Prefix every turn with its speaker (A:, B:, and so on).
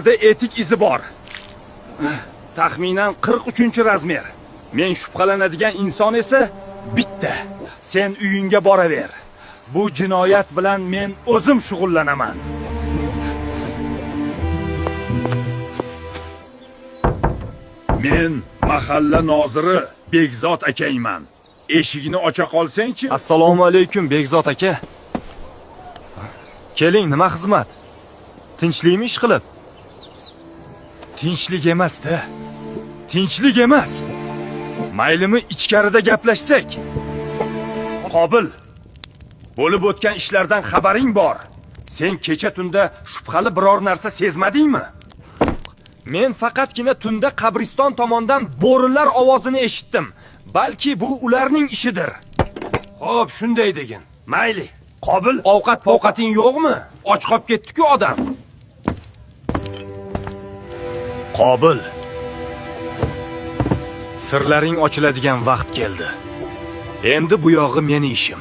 A: etik izi bor. Taxminan 43-razmer. Men shubhalanadigan inson esa bitta. Sen uyingga boraver. Bu jinoyat bilan men o'zim shug'ullanaman. Men mahalla noziri Begzod akayman. Eshigini ocha qolsang-chi.
B: Assalomu alaykum Begzod aka. Keling, nima xizmat? Tinchlikmi ish qilib?
A: Tinchlik emas-da. Tinchlik emas. Maylimi ichkarida gaplashsak? Qobil. Bo'lib o'tgan ishlardan xabaring bor. Sen kecha tunda shubhali biror narsa sezmadingmi?
B: Men faqatgina tunda qabriston tomondan bo'rilar ovozini eshitdim. Balki bu ularning ishidir.
A: Xo'p, shunday degin. Mayli. Qobil, ovqat-povqating yo'qmi? Och qolib ketdi-ku odam. Qobil. Sirlaring ochiladigan vaqt keldi. Endi bu yog'i meni ishim.